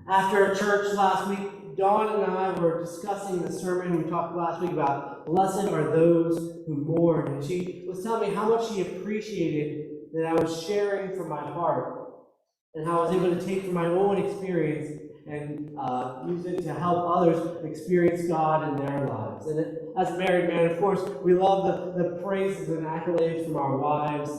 After church last week, Dawn and I were discussing the sermon. We talked last week about blessed are those who mourn. And she was telling me how much she appreciated that I was sharing from my heart and how I was able to take from my own experience and use it to help others experience God in their lives. And as a married man, of course, we love the praises and accolades from our wives,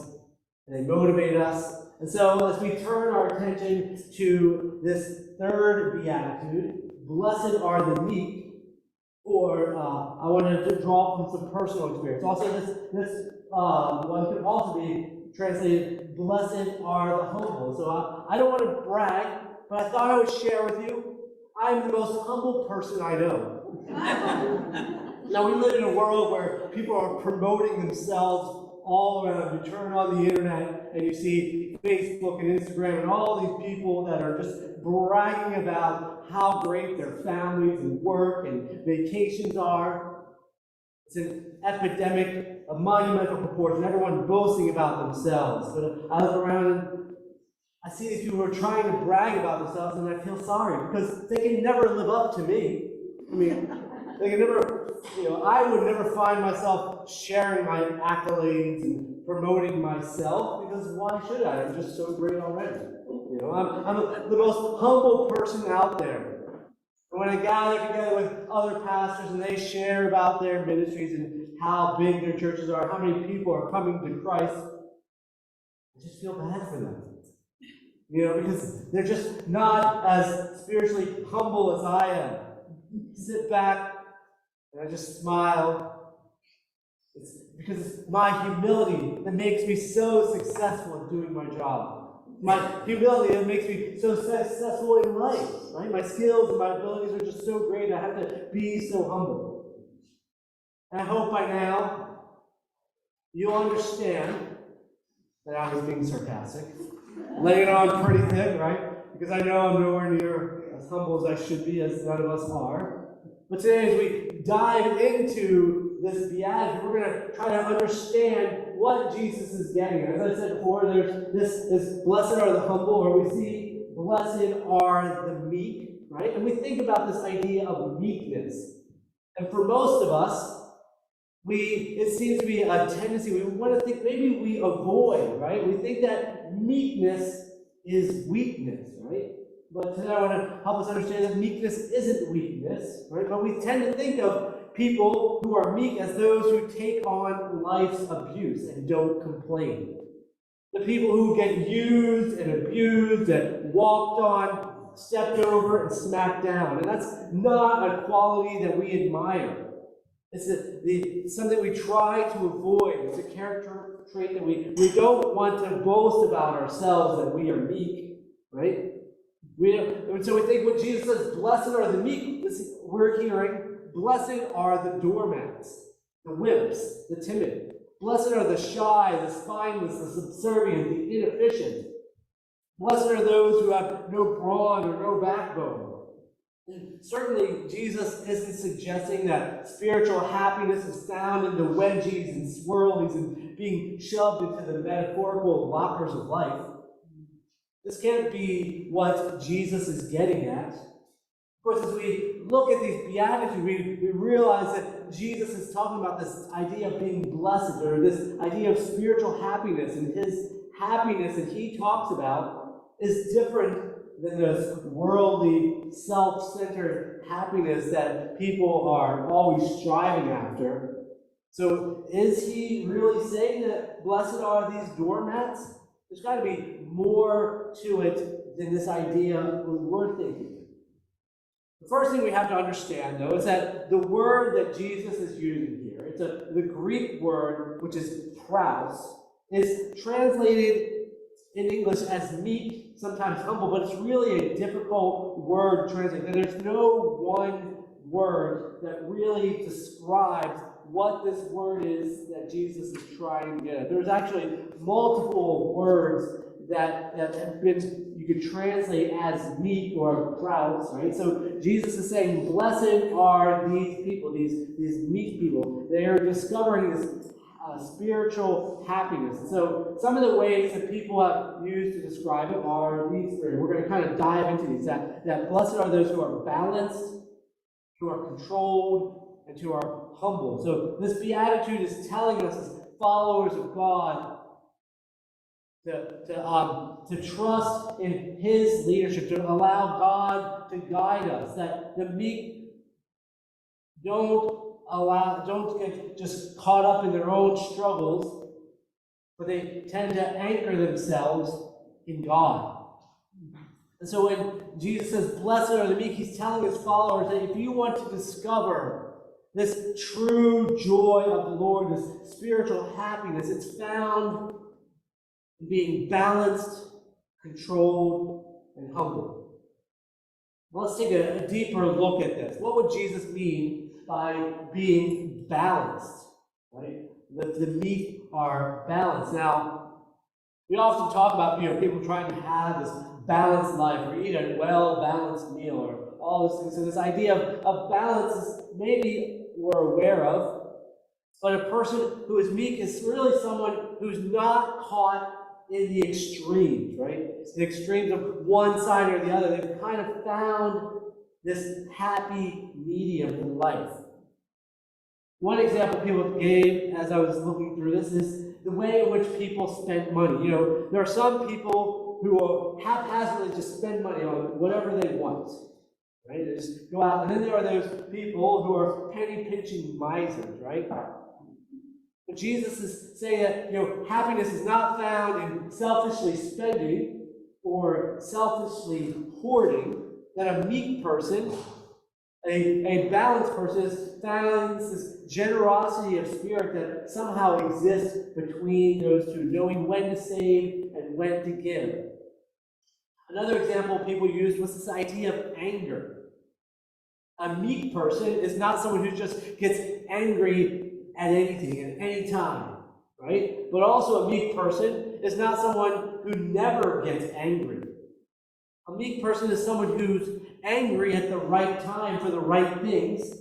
and they motivate us. And so as we turn our attention to this third beatitude, blessed are the meek, or I wanted to draw from some personal experience. Also, this one could also be translated, blessed are the humble. So I don't want to brag, but I thought I would share with you, I'm the most humble person I know. Now, we live in a world where people are promoting themselves all around. You turn on the internet and you see Facebook and Instagram and all these people that are just bragging about how great their families and work and vacations are. It's an epidemic of monumental proportion, everyone boasting about themselves. But I look around and I see these people who are trying to brag about themselves, and I feel sorry because they can never live up to me. I mean, they can never, I would never find myself sharing my accolades and promoting myself, because why should I? I'm just so great already. I'm the most humble person out there. And when I gather together with other pastors and they share about their ministries and how big their churches are, how many people are coming to Christ, I just feel bad for them. Because they're just not as spiritually humble as I am. Sit back and I just smile. It's because it's my humility that makes me so successful at doing my job. My humility that makes me so successful in life. Right? My skills and my abilities are just so great. I have to be so humble. And I hope by now you'll understand that I was being sarcastic. Laying it on pretty thick, right? Because I know I'm nowhere near as humble as I should be, as none of us are. But today, as we dive into this beatitude, we're going to try to understand what Jesus is getting at. As I said before, there's this blessed are the humble, or we see blessed are the meek, right? And we think about this idea of meekness. And for most of us, it seems to be a tendency, we want to think maybe we avoid, right? We think that meekness is weakness, right? But today I want to help us understand that meekness isn't weakness, right? But we tend to think of people who are meek as those who take on life's abuse and don't complain. The people who get used and abused and walked on, stepped over, and smacked down. And that's not a quality that we admire. It's something we try to avoid. It's a character trait that we don't want to boast about ourselves, that we are meek, right? And so we think when Jesus says, blessed are the meek, we're hearing, blessed are the doormats, the wimps, the timid. Blessed are the shy, the spineless, the subservient, the inefficient. Blessed are those who have no brawn or no backbone. Certainly, Jesus isn't suggesting that spiritual happiness is found in the wedgies and swirlies and being shoved into the metaphorical lockers of life. This can't be what Jesus is getting at. Of course, as we look at these Beatitudes, we realize that Jesus is talking about this idea of being blessed, or this idea of spiritual happiness, and his happiness that he talks about is different than this worldly, self-centered happiness that people are always striving after. So is he really saying that blessed are these doormats? There's got to be more to it than this idea we're thinking. The first thing we have to understand, though, is that the word that Jesus is using here, it's the Greek word, which is praus, is translated in English as meek, sometimes humble, but it's really a difficult word to translate. There's no one word that really describes what this word is that Jesus is trying to get at. There's actually multiple words that have been, you could translate as meek or praus, right? So Jesus is saying, blessed are these people, these meek people. They are discovering this spiritual happiness. So some of the ways that people have used to describe it are these three. We're going to kind of dive into these. That blessed are those who are balanced, who are controlled, and who are humble. So this beatitude is telling us as followers of God to trust in His leadership, to allow God to guide us. That the meek don't get just caught up in their own struggles, but they tend to anchor themselves in God. And so when Jesus says, "Blessed are the meek," He's telling His followers that if you want to discover this true joy of the Lord, this spiritual happiness, it's found in being balanced, controlled, and humble. Well, let's take a deeper look at this. What would Jesus mean by being balanced? Right? The meek are balanced. Now, we often talk about people trying to have this balanced life or eat a well-balanced meal or all these things. So this idea of balance is maybe we're aware of, but a person who is meek is really someone who's not caught in the extremes, right? The extremes of one side or the other. They've kind of found this happy medium in life. One example people gave as I was looking through this is the way in which people spend money. There are some people who will haphazardly just spend money on whatever they want, right? They just go out, and then there are those people who are penny-pinching misers, right? But Jesus is saying that happiness is not found in selfishly spending or selfishly hoarding. That a meek person, a balanced person, finds this generosity of spirit that somehow exists between those two, knowing when to save and when to give. Another example people used was this idea of anger. A meek person is not someone who just gets angry at anything, at any time, right? But also a meek person is not someone who never gets angry. A meek person is someone who's angry at the right time for the right things,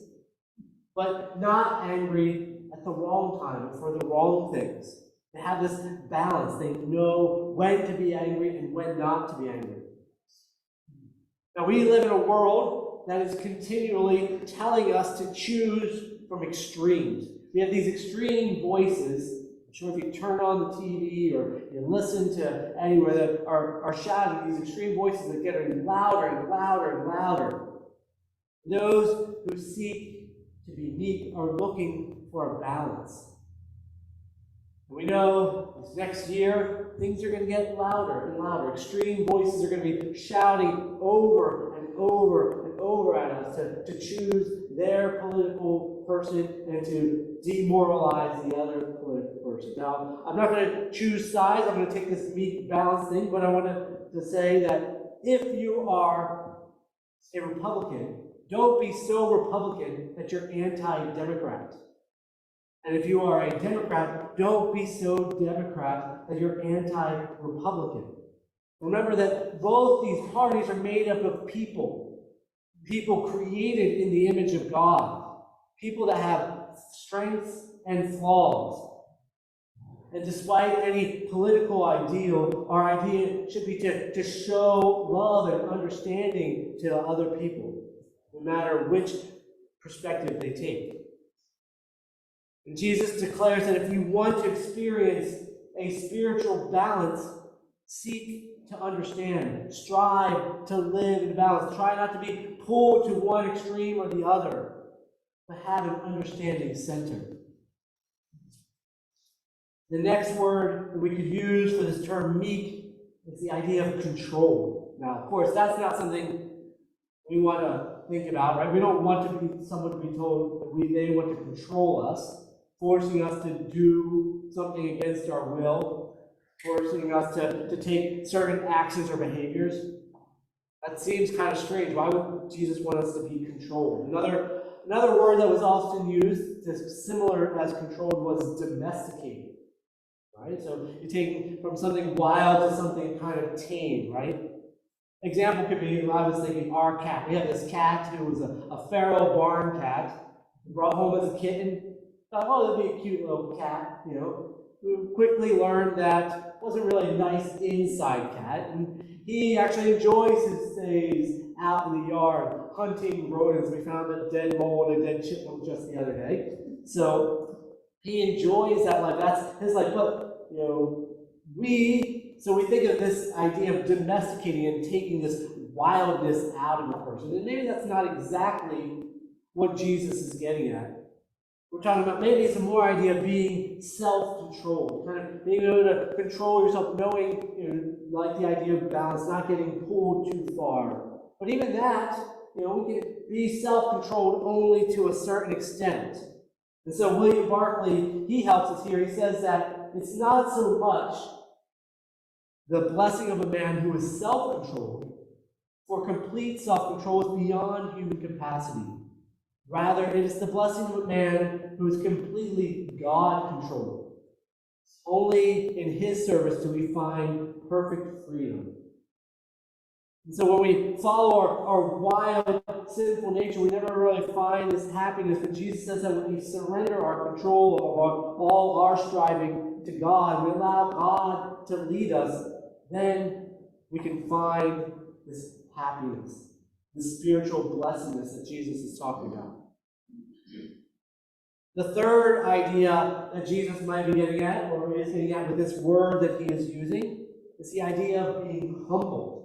but not angry at the wrong time for the wrong things. They have this balance. They know when to be angry and when not to be angry. Now, we live in a world that is continually telling us to choose from extremes. We have these extreme voices. I'm sure if you turn on the TV or you listen to anywhere that are shouting, these extreme voices that get louder and louder and louder. Those who seek to be meek are looking for a balance. We know this next year, things are going to get louder and louder. Extreme voices are going to be shouting over and over and over at us to choose their political person and to demoralize the other political person. Now, I'm not going to choose sides. I'm going to take this meek balance thing, but I want to say that if you are a Republican, don't be so Republican that you're anti-Democrat. And if you are a Democrat, don't be so Democrat that you're anti-Republican. Remember that both these parties are made up of people created in the image of God, people that have strengths and flaws. And despite any political ideal, our idea should be to show love and understanding to other people, no matter which perspective they take. And Jesus declares that if you want to experience a spiritual balance, seek to understand, strive to live in balance. Try not to be pulled to one extreme or the other, but have an understanding center. The next word that we could use for this term meek is the idea of control. Now, of course, that's not something we want to think about, right? We don't want to be someone to be told that they want to control us, forcing us to do something against our will, forcing us to take certain actions or behaviors. That seems kind of strange. Why would Jesus want us to be controlled? Another word that was often used, similar as controlled, was domesticated. Right? So you're taking from something wild to something kind of tame, right? Example could be, I was thinking, our cat. We have this cat who was a feral barn cat, brought home as a kitten. thought, oh, that'd be a cute little cat, you know. We quickly learned that it wasn't really a nice inside cat, and he actually enjoys his days out in the yard hunting rodents. We found a dead mole and a dead chipmunk just the other day. So he enjoys that life. That's his life. But you know, so we think of this idea of domesticating and taking this wildness out of a person. And maybe that's not exactly what Jesus is getting at. We're talking about maybe it's a more idea of being self-controlled, kind of being able to control yourself, knowing, you know, like the idea of balance, not getting pulled too far. But even that, you know, we can be self-controlled only to a certain extent. And so William Barclay, he helps us here. He says that it's not so much the blessing of a man who is self-controlled, for complete self-control is beyond human capacity. Rather, it is the blessing of a man who is completely God-controlled. Only in his service do we find perfect freedom. And so when we follow our wild, sinful nature, we never really find this happiness. But Jesus says that when we surrender our control of all our striving to God, we allow God to lead us, then we can find this happiness, the spiritual blessedness that Jesus is talking about. The third idea that Jesus might be getting at, or is getting at with this word that he is using, is the idea of being humble.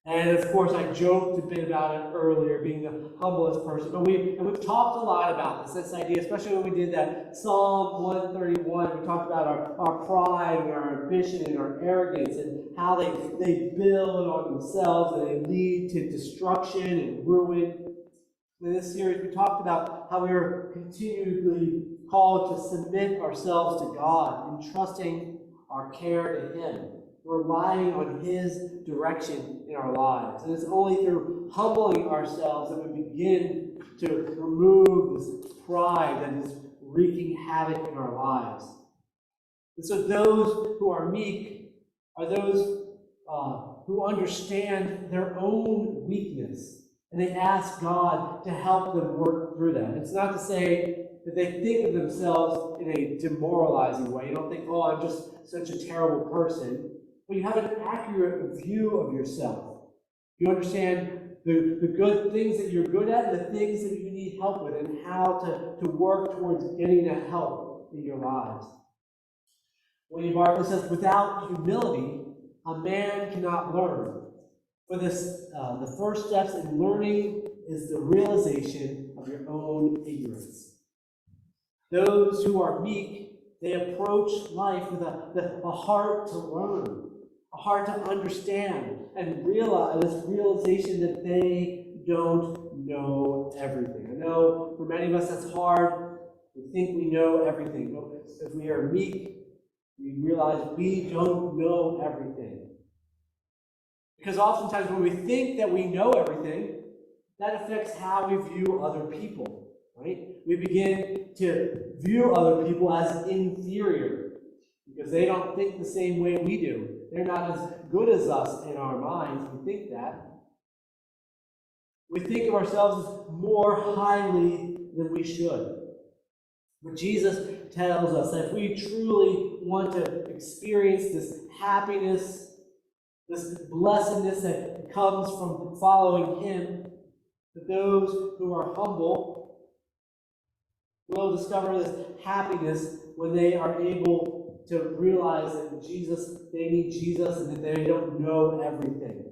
And of course, I joked a bit about it earlier, being the humblest person. But we've talked a lot about this idea, especially when we did that Psalm 131. We talked about our pride and our ambition and our arrogance and how they build on themselves and they lead to destruction and ruin. In this series, we talked about how we are continually called to submit ourselves to God, entrusting our care to Him, relying on His direction in our lives. And it's only through humbling ourselves that we begin to remove this pride that is wreaking havoc in our lives. And so those who are meek are those who understand their own weakness. And they ask God to help them work through that. It's not to say that they think of themselves in a demoralizing way. You don't think, oh, I'm just such a terrible person. But you have an accurate view of yourself. You understand the good things that you're good at and the things that you need help with and how to work towards getting that help in your lives. William Barclay says, without humility, a man cannot learn. For this, the first steps in learning is the realization of your own ignorance. Those who are meek, they approach life with a heart to learn, a heart to understand, and realize this realization that they don't know everything. I know for many of us that's hard. We think we know everything, but if we are meek, we realize we don't know everything. Because oftentimes when we think that we know everything, that affects how we view other people, right? We begin to view other people as inferior because they don't think the same way we do. They're not as good as us in our minds. We think that. We think of ourselves as more highly than we should. But Jesus tells us that if we truly want to experience this happiness, this blessedness that comes from following Him, that those who are humble will discover this happiness when they are able to realize that they need Jesus and that they don't know everything.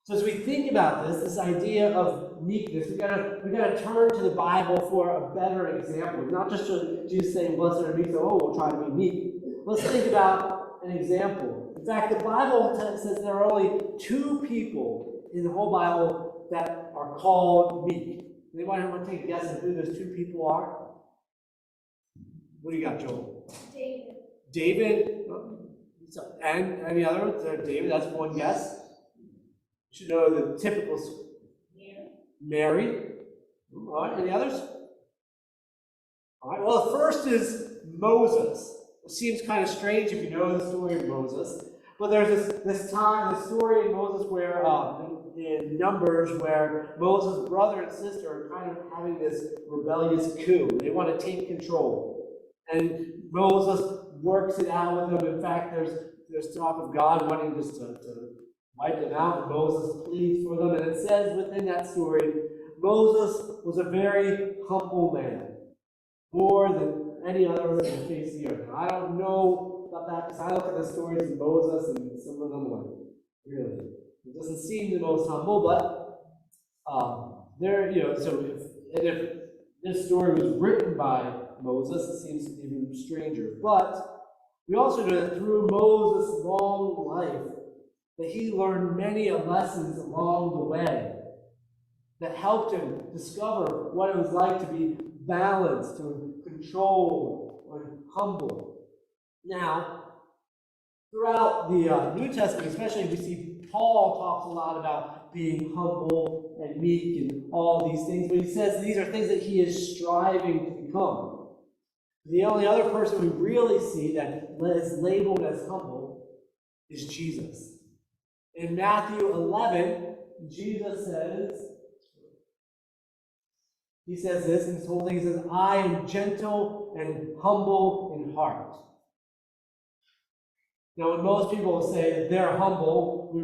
So as we think about this idea of meekness, we gotta turn to the Bible for a better example. Not just Jesus saying, "Blessed are meek," so we'll try to be meek. Let's think about an example. In fact, the Bible says there are only two people in the whole Bible that are called meek. Anybody want to take a guess at who those two people are? What do you got, Joel? David? And any other ones? David, that's one guess. You should know the typical. Mary. All right, any others? All right, well, the first is Moses. It seems kind of strange if you know the story of Moses. But there's this story in Moses where, in Numbers, where Moses' brother and sister are kind of having this rebellious coup. They want to take control. And Moses works it out with them. In fact, there's talk of God wanting just to wipe them out, and Moses pleads for them. And it says within that story, Moses was a very humble man, more than any other on the face of the earth. Now, I don't know about that because I look at the stories of Moses and some of them like, really, it doesn't seem the most humble, but if this story was written by Moses, it seems even stranger. But we also know that through Moses' long life, that he learned many lessons along the way that helped him discover what it was like to be balanced, to control, or humble. Now, throughout the New Testament, especially, we see Paul talks a lot about being humble and meek and all these things, but he says these are things that he is striving to become. The only other person we really see that is labeled as humble is Jesus. In Matthew 11, Jesus says this in his whole thing. He says, I am gentle and humble in heart. Now, when most people say that they're humble, we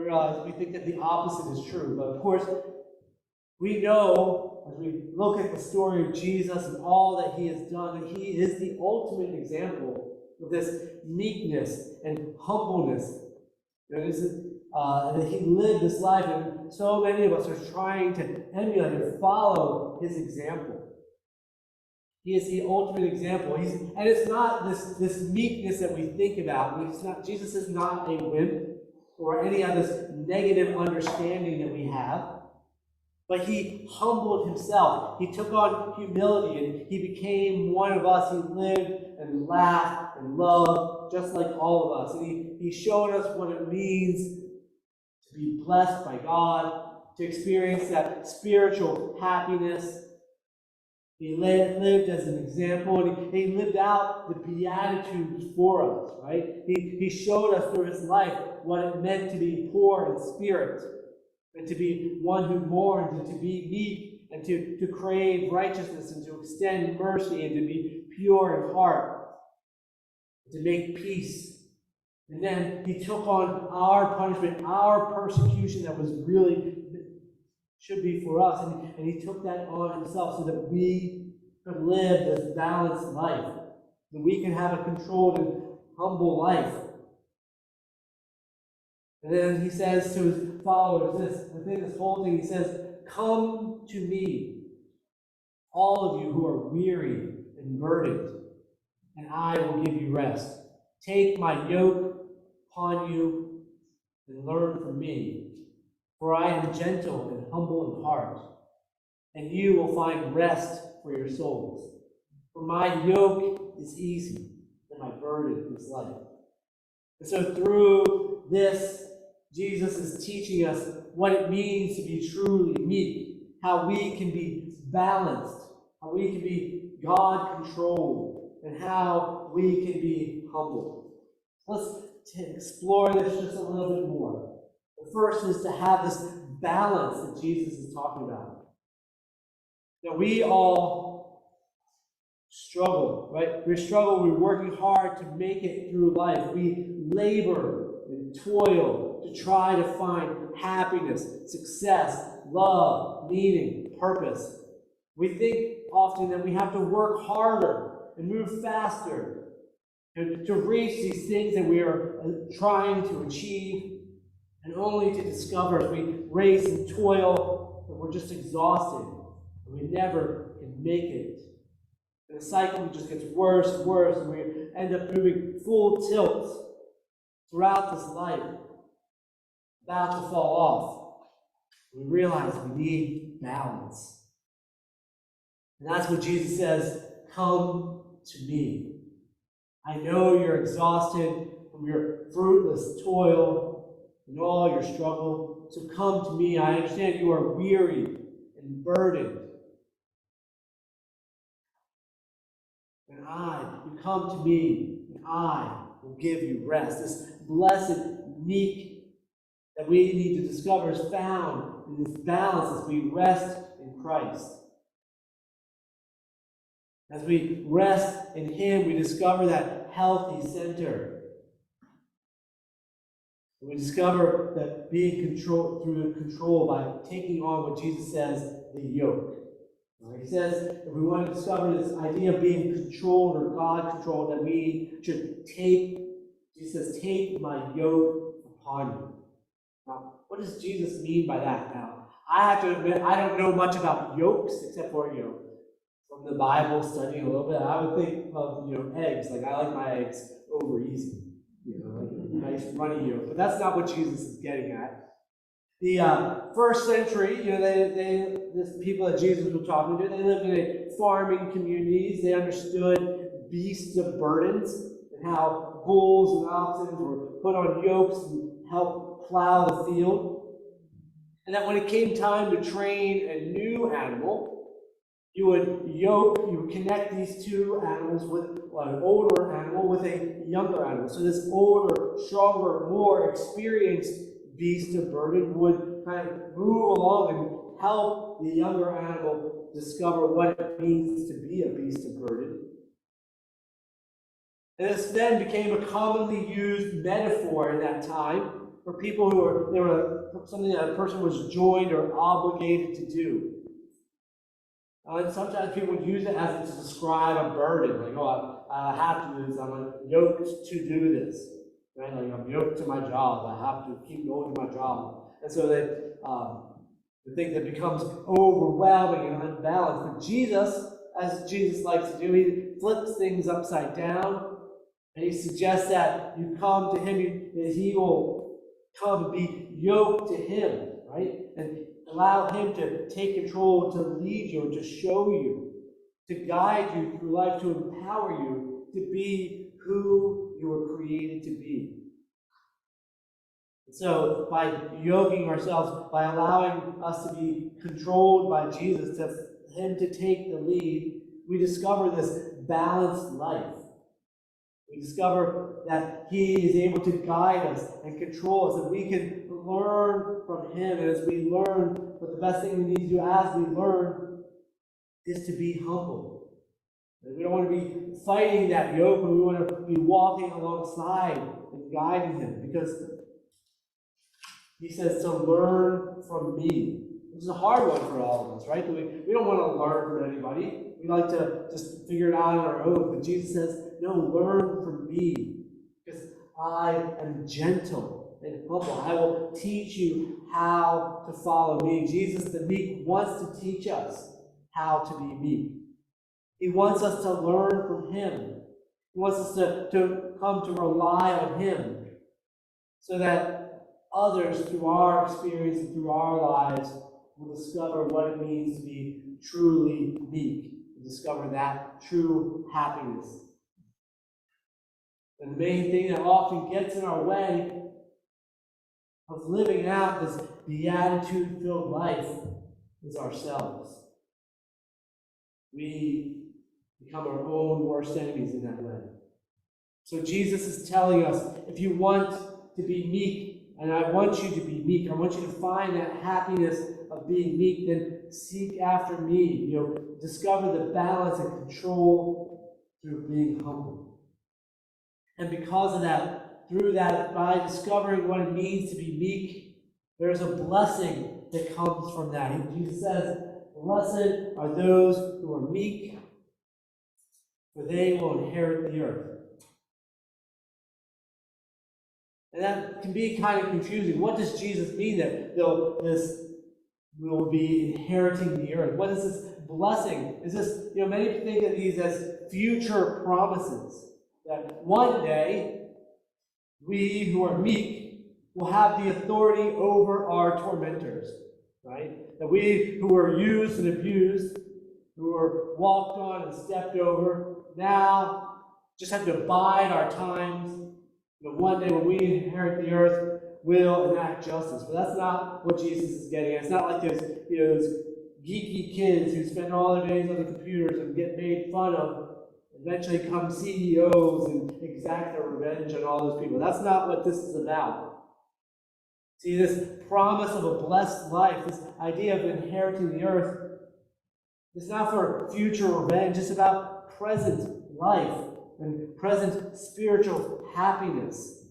think that the opposite is true. But of course, we know, as we look at the story of Jesus and all that he has done, that he is the ultimate example of this meekness and humbleness. That he lived this life, and so many of us are trying to emulate and follow his example. He is the ultimate example. And it's not this meekness that we think about. Jesus is not a wimp or any of this negative understanding that we have. But he humbled himself. He took on humility and he became one of us. He lived and laughed and loved just like all of us. And he showed us what it means to be blessed by God, to experience that spiritual happiness. He lived as an example, and he lived out the Beatitudes for us, right? He showed us through his life what it meant to be poor in spirit, and to be one who mourns, and to be meek, and to crave righteousness, and to extend mercy, and to be pure in heart, and to make peace. And then he took on our punishment, our persecution that was really should be for us, and he took that on himself so that we could live this balanced life, that we can have a controlled and humble life. And then he says to his followers within this whole thing, he says, come to me, all of you who are weary and burdened, and I will give you rest. Take my yoke upon you and learn from me, for I am gentle and humble in heart, and you will find rest for your souls. For my yoke is easy, and my burden is light. And so through this, Jesus is teaching us what it means to be truly meek, how we can be balanced, how we can be God-controlled, and how we can be humble. Let's explore this just a little bit more. The first is to have this balance that Jesus is talking about. Now, we all struggle, right? We struggle, we're working hard to make it through life. We labor and toil to try to find happiness, success, love, meaning, purpose. We think often that we have to work harder and move faster to reach these things that we are trying to achieve, and only to discover as we race and toil that we're just exhausted and we never can make it. And the cycle just gets worse and worse, and we end up moving full tilt throughout this life, about to fall off. We realize we need balance. And that's what Jesus says, come to me. I know you're exhausted from your fruitless toil and all your struggle, so come to me. I understand you are weary and burdened. You come to me, and I will give you rest. This blessed meek that we need to discover is found in this balance as we rest in Christ. As we rest in Him, we discover that healthy center. We discover that being controlled through control by taking on what Jesus says, the yoke. He says if we want to discover this idea of being controlled or God controlled, that we should take, Jesus says, take my yoke upon you. Now, what does Jesus mean by that? Now, I have to admit, I don't know much about yokes except for, from the Bible, studying a little bit. I would think of, eggs. Like, I like my eggs over easy. Like a nice runny yolk. But that's not what Jesus is getting at. The first century, the people that Jesus was talking to, they lived in a farming communities. They understood beasts of burdens and how bulls and oxen were put on yokes and helped plow the field. And that when it came time to train a new animal, you would connect these two animals with an older animal with a younger animal. So this older, stronger, more experienced beast of burden would kind of move along and help the younger animal discover what it means to be a beast of burden. And this then became a commonly used metaphor in that time for people who were something that a person was joined or obligated to do. And sometimes people would use it as to describe a burden, like, I have to do this, I'm yoked to do this. Right? Like, I'm yoked to my job, I have to keep going to my job. And so the thing that becomes overwhelming and unbalanced. But Jesus, as Jesus likes to do, he flips things upside down, and he suggests that you come to him, that he will come and be yoked to him, right? And allow him to take control, to lead you, to show you, to guide you through life, to empower you to be who you were created to be. So by yoking ourselves, by allowing us to be controlled by Jesus, to him to take the lead, we discover this balanced life. We discover that he is able to guide us and control us, and we can learn from him. And as we learn, but the best thing we need to do as we learn is to be humble. And we don't want to be fighting that yoke, but we want to be walking alongside and guiding him, because he says to learn from me. Which is a hard one for all of us, right? We don't want to learn from anybody. We like to just figure it out on our own. But Jesus says, no, learn from me, because I am gentle and humble. I will teach you how to follow me. Jesus, the meek, wants to teach us how to be meek. He wants us to learn from him. He wants us to come to rely on him, so that others, through our experience and through our lives, will discover what it means to be truly meek, and discover that true happiness. And the main thing that often gets in our way of living out this beatitude-filled life is ourselves. We become our own worst enemies in that way. So Jesus is telling us, if you want to be meek, and I want you to be meek, I want you to find that happiness of being meek, then seek after me. Discover the balance and control through being humble. And because of that, through that, by discovering what it means to be meek, there's a blessing that comes from that. Jesus says, blessed are those who are meek, for they will inherit the earth. And that can be kind of confusing. What does Jesus mean that this will be inheriting the earth? What is this blessing? Is this, many think of these as future promises. That one day, we who are meek will have the authority over our tormentors, right? That we who are used and abused, who are walked on and stepped over, now just have to bide our times. One day when we inherit the earth, we'll enact justice. But that's not what Jesus is getting at. It's not like those geeky kids who spend all their days on the computers and get made fun of, eventually become CEOs and exact their revenge on all those people. That's not what this is about. See, this promise of a blessed life, this idea of inheriting the earth, is not for future revenge. It's about present life and present spiritual happiness,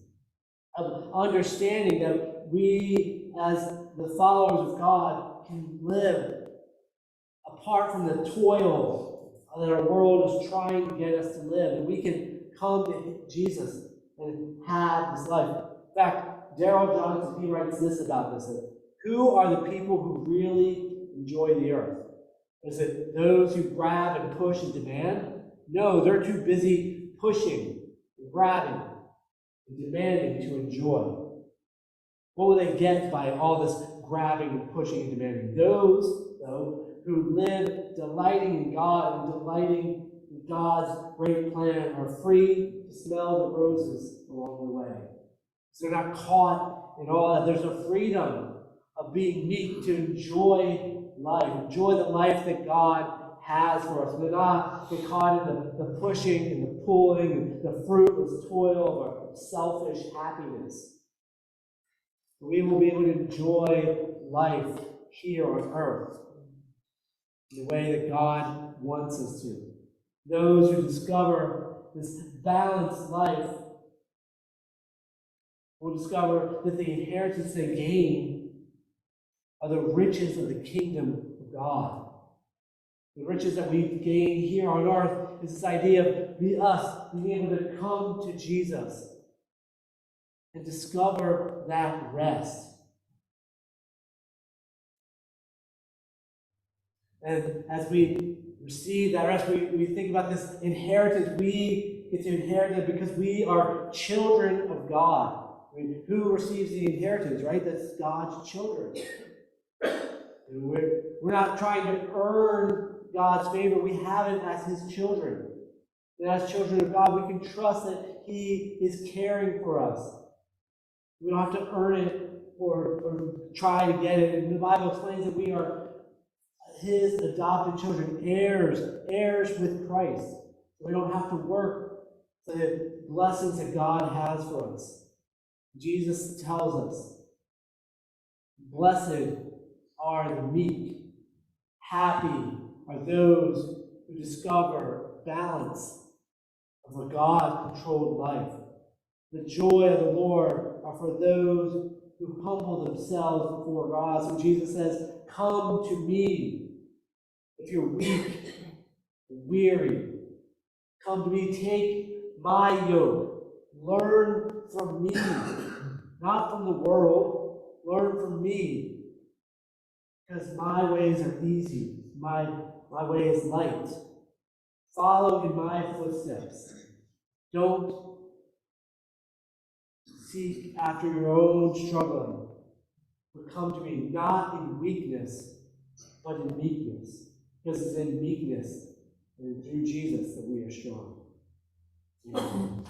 of understanding that we, as the followers of God, can live apart from the toil that our world is trying to get us to live. And we can come to Jesus and have this life. In fact, Darrell Johnson, he writes this about this. Who are the people who really enjoy the earth? Is it those who grab and push and demand? No, they're too busy pushing, and grabbing, and demanding to enjoy. What will they get by all this grabbing and pushing and demanding? Those, though, who live delighting in God and delighting in God's great plan are free to smell the roses along the way. So they're not caught in all that. There's a freedom of being meek to enjoy life, enjoy the life that God has for us. We're not get caught in the pushing and the pulling and the fruitless toil of our selfish happiness. We will be able to enjoy life here on earth in the way that God wants us to. Those who discover this balanced life will discover that the inheritance they gain are the riches of the kingdom of God. The riches that we gain here on earth is this idea of us being able to come to Jesus and discover that rest. And as we receive that rest, we think about this inheritance. We get to inherit it because we are children of God. I mean, who receives the inheritance, right? That's God's children. And we're not trying to earn God's favor. We have it as His children. And as children of God, we can trust that He is caring for us. We don't have to earn it or try to get it. And the Bible explains that we are His adopted children, heirs with Christ. We don't have to work for the blessings that God has for us. Jesus tells us, blessed are the meek, happy are those who discover balance of a God-controlled life. The joy of the Lord are for those who humble themselves before God. So Jesus says, come to me. If you're weak and weary, come to me, take my yoke. Learn from me, not from the world. Learn from me, because my ways are easy. My way is light. Follow in my footsteps. Don't seek after your own struggling, but come to me, not in weakness, but in meekness. Because it's in meekness and through Jesus that we are strong. Amen.